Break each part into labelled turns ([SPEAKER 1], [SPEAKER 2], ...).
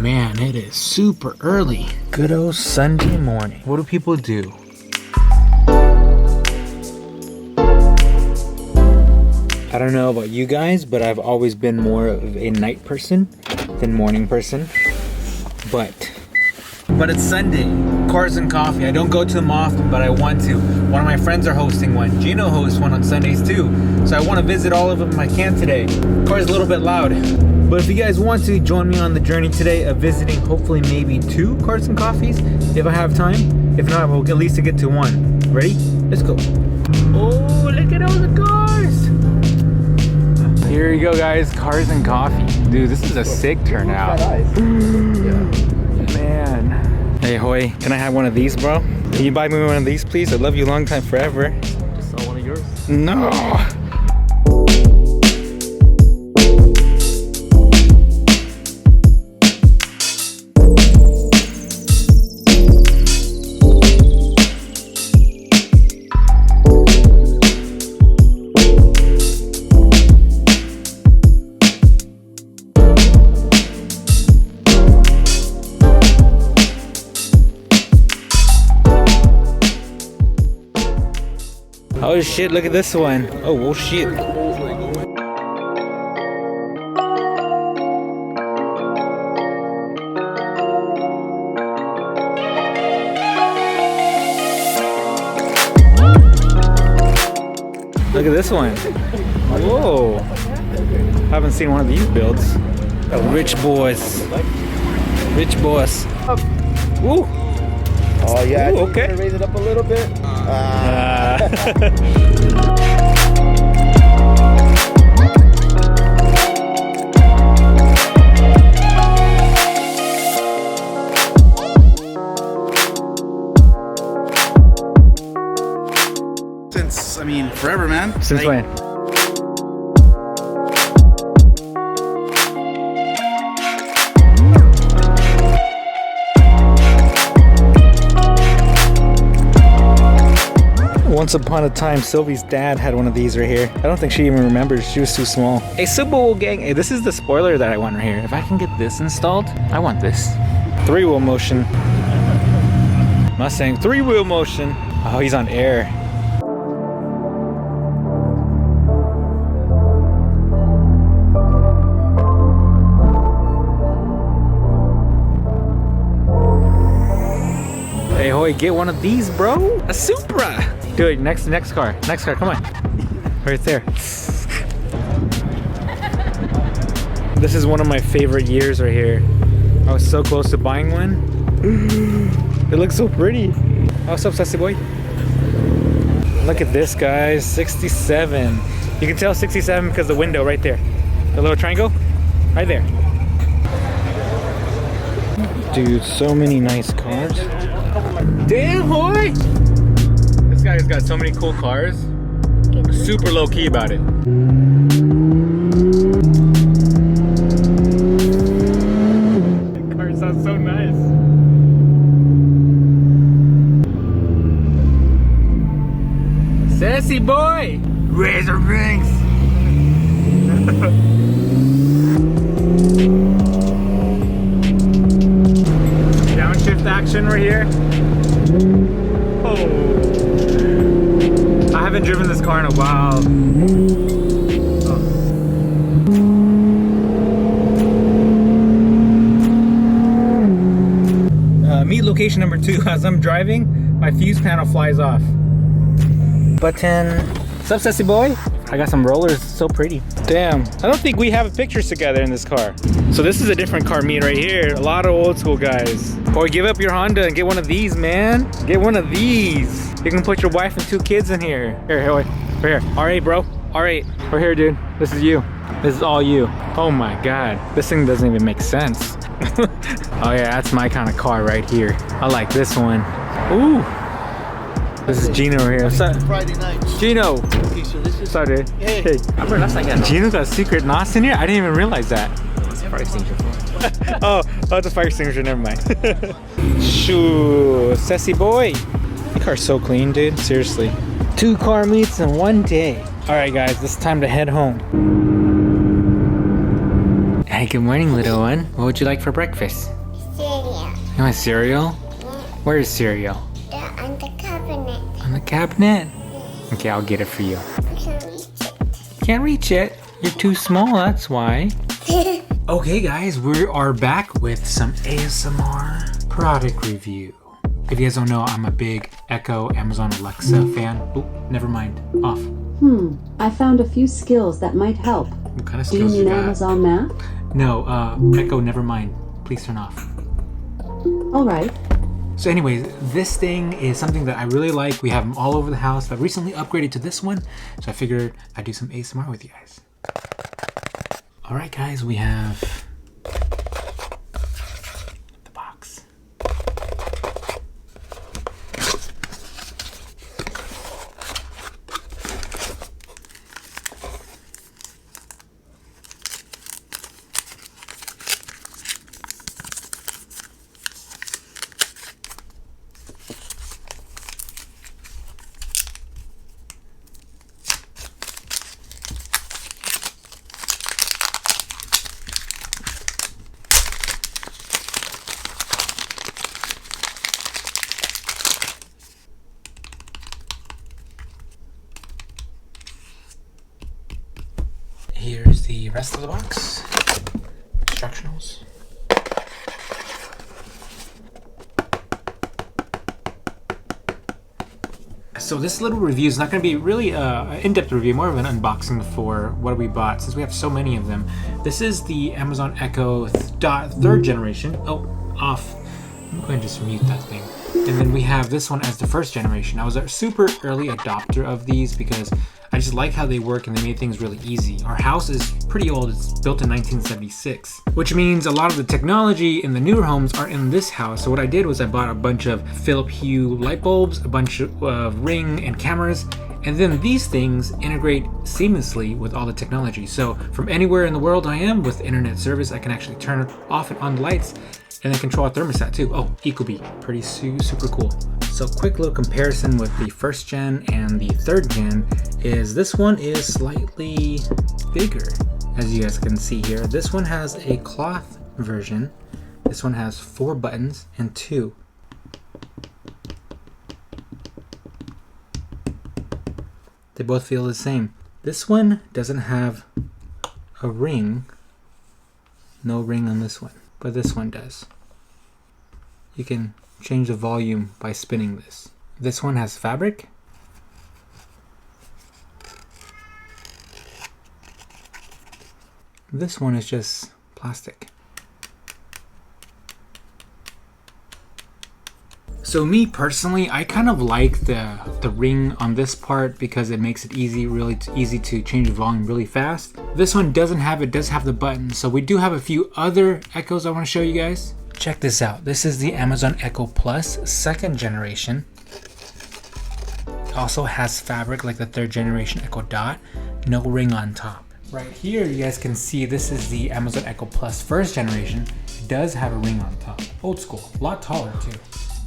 [SPEAKER 1] man, it is super early. Good old Sunday morning. What do people do? I don't know about you guys, but I've always been more of a night person than morning person. But it's Sunday. Cars and coffee. I don't go to them often, but I want to. One of my friends are hosting one. Gino hosts one on Sundays too. So I want to visit all of them if I can today. Car's a little bit loud. But if you guys want to join me on the journey today of visiting hopefully maybe 2 cars and coffees if I have time. If not, we'll at least get to 1. Ready? Let's go. Oh, look at all the cars. Here you go, guys. Cars and coffee. Dude, this is a sick turnout. Man. Hey, Hoy, can I have one of these, bro? Can you buy me one of these, please? I love you long time forever.
[SPEAKER 2] Just saw one of yours.
[SPEAKER 1] No. Oh shit, look at this one. Oh shit. Look at this one. Whoa. Haven't seen one of these builds. Rich boys. Rich boys. Ooh.
[SPEAKER 3] Oh yeah,
[SPEAKER 1] ooh, okay.
[SPEAKER 3] Raise it up a little bit.
[SPEAKER 4] Since, I mean, forever, man.
[SPEAKER 1] Since when? Once upon a time, Sylvie's dad had one of these right here. I don't think she even remembers. She was too small. Hey, Subaru gang. Hey, this is the spoiler that I want right here. If I can get this installed, I want this. 3-wheel motion. Mustang 3-wheel motion. Oh, he's on air. Hey, Hoy, get one of these, bro. A Supra. Dude, next car. Next car, come on. Right there. This is one of my favorite years right here. I was so close to buying one. It looks so pretty. Oh, what's up, sassy boy? Look at this, guys. 67. You can tell 67 because the window right there. The little triangle, right there. Dude, so many nice cars. Damn, Hoy! This guy's got so many cool cars. Super low key about it. The car sounds so nice. Sassy boy! Razor rings! Downshift action right here. Oh. I haven't driven this car in a while. Meet location number 2. As I'm driving, my fuse panel flies off. Button. What's up, sassy boy? I got some rollers, so pretty. Damn, I don't think we have pictures together in this car. So this is a different car meet right here. A lot of old school guys. Or give up your Honda and get one of these, man. Get one of these. You can put your wife and 2 kids in here. Here, right here. All right, bro. All right, right here, dude. This is you. This is all you. Oh my God, this thing doesn't even make sense. Oh yeah, that's my kind of car right here. I like this one. Ooh. This is Gino right here. What's up?
[SPEAKER 3] Friday night.
[SPEAKER 1] Gino.
[SPEAKER 3] Okay, so this is.
[SPEAKER 1] Sorry, dude.
[SPEAKER 3] Hey.
[SPEAKER 1] Hey.
[SPEAKER 2] I remember last time I got
[SPEAKER 1] Gino got a secret NOS in here? I didn't even realize that.
[SPEAKER 2] fire extinguisher for.
[SPEAKER 1] Oh, it's a fire extinguisher, never mind. Shoo, sassy boy. Your car's so clean, dude, seriously. 2 car meets in one day. All right, guys, it's time to head home. I Hi, good morning, little one. What would you like for breakfast?
[SPEAKER 5] Cereal.
[SPEAKER 1] You want cereal? Where is cereal?
[SPEAKER 5] They're on the cabinet.
[SPEAKER 1] On the cabinet? Okay, I'll get it for you.
[SPEAKER 5] I can reach it.
[SPEAKER 1] Can't reach it. You're too small, that's why. Okay, guys, we are back with some ASMR product review. If you guys don't know, I'm a big Echo Amazon Alexa fan. Oh, never mind. Off.
[SPEAKER 6] I found a few skills that might help.
[SPEAKER 1] What kind of
[SPEAKER 6] Do you
[SPEAKER 1] skills you
[SPEAKER 6] need
[SPEAKER 1] got?
[SPEAKER 6] Amazon Map?
[SPEAKER 1] No, Echo, never mind. Please turn off.
[SPEAKER 6] All right.
[SPEAKER 1] So anyways, this thing is something that I really like. We have them all over the house. I've recently upgraded to this one, so I figured I'd do some ASMR with you guys. All right, guys, we have the box. Here's the rest of the box. Instructionals. So this little review is not going to be really an in-depth review, more of an unboxing for what we bought since we have so many of them. This is the Amazon Echo third generation. Oh, off. I'm going to just mute that thing. And then we have this one as the first generation. I was a super early adopter of these because I just like how they work and they made things really easy. Our house is pretty old, it's built in 1976, which means a lot of the technology in the newer homes are in this house. So what I did was I bought a bunch of Philip Hue light bulbs, a bunch of Ring and cameras, and then these things integrate seamlessly with all the technology. So from anywhere in the world I am with internet service, I can actually turn off and on the lights and then control a thermostat too. Oh, Ecobee, pretty super cool. So quick little comparison with the first gen and the third gen is this one is slightly bigger, as you guys can see here. This one has a cloth version. This one has 4 buttons and 2. They both feel the same. This one doesn't have a ring. No ring on this one, but this one does. You can change the volume by spinning this. This one has fabric. This one is just plastic. So me personally, I kind of like the ring on this part because it makes it really easy to change the volume really fast. This one doesn't have it, does have the button. So we do have a few other Echoes I want to show you guys. Check this out. This is the Amazon Echo Plus second generation. It also has fabric like the third generation Echo Dot. No ring on top. Right here you guys can see this is the Amazon Echo Plus first generation. It does have a ring on top. Old school, a lot taller too.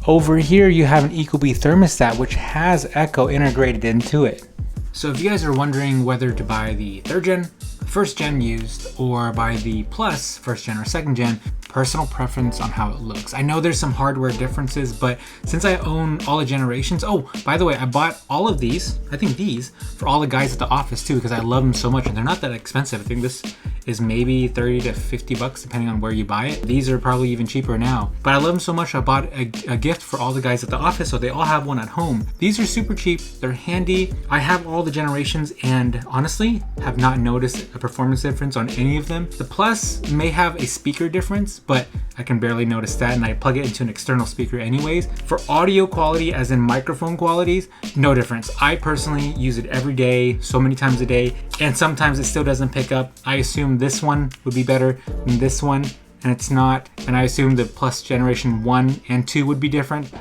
[SPEAKER 1] Over here you have an Ecobee thermostat which has Echo integrated into it. So if you guys are wondering whether to buy the third gen, first gen used, or buy the Plus first gen or second gen, personal preference on how it looks. I know there's some hardware differences, but since I own all the generations, oh, by the way, I bought all of these, I think these, for all the guys at the office too, because I love them so much and they're not that expensive. I think this is maybe 30 to 50 bucks depending on where you buy it. These are probably even cheaper now, but I love them so much I bought a gift for all the guys at the office so they all have one at home. These are super cheap, they're handy. I have all the generations and honestly have not noticed a performance difference on any of them. The Plus may have a speaker difference, but I can barely notice that and I plug it into an external speaker anyways. For audio quality, as in microphone qualities, no difference. I personally use it every day, so many times a day, and sometimes it still doesn't pick up. I assume this one would be better than this one, and it's not. And I assume the Plus generation 1 and 2 would be different,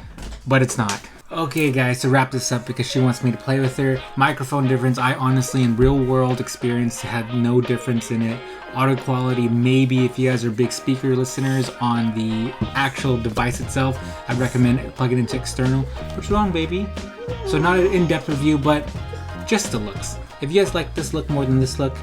[SPEAKER 1] but it's not. Okay guys, to wrap this up because she wants me to play with her. Microphone difference, I honestly in real world experience had no difference in it. Audio quality, maybe if you guys are big speaker listeners on the actual device itself, I'd recommend plugging it into external. What's wrong, baby? So not an in-depth review, but just the looks. If you guys like this look more than this look,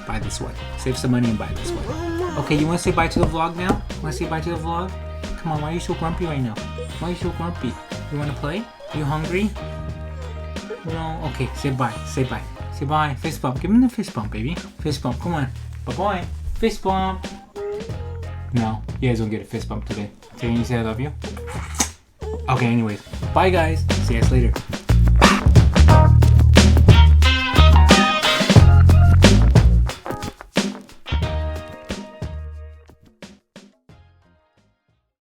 [SPEAKER 1] buy this one. Save some money and buy this one. Okay, you want to say bye to the vlog now? Want to say bye to the vlog? Come on, why are you so grumpy right now? Why are you so grumpy? You want to play? Are you hungry? No? Okay, say bye. Say bye. Say bye. Fist bump. Give him the fist bump, baby. Fist bump. Come on. Bye-bye. Fist bump. No, you guys don't get a fist bump today. So can you say I love you? Okay, anyways. Bye, guys. See you guys later.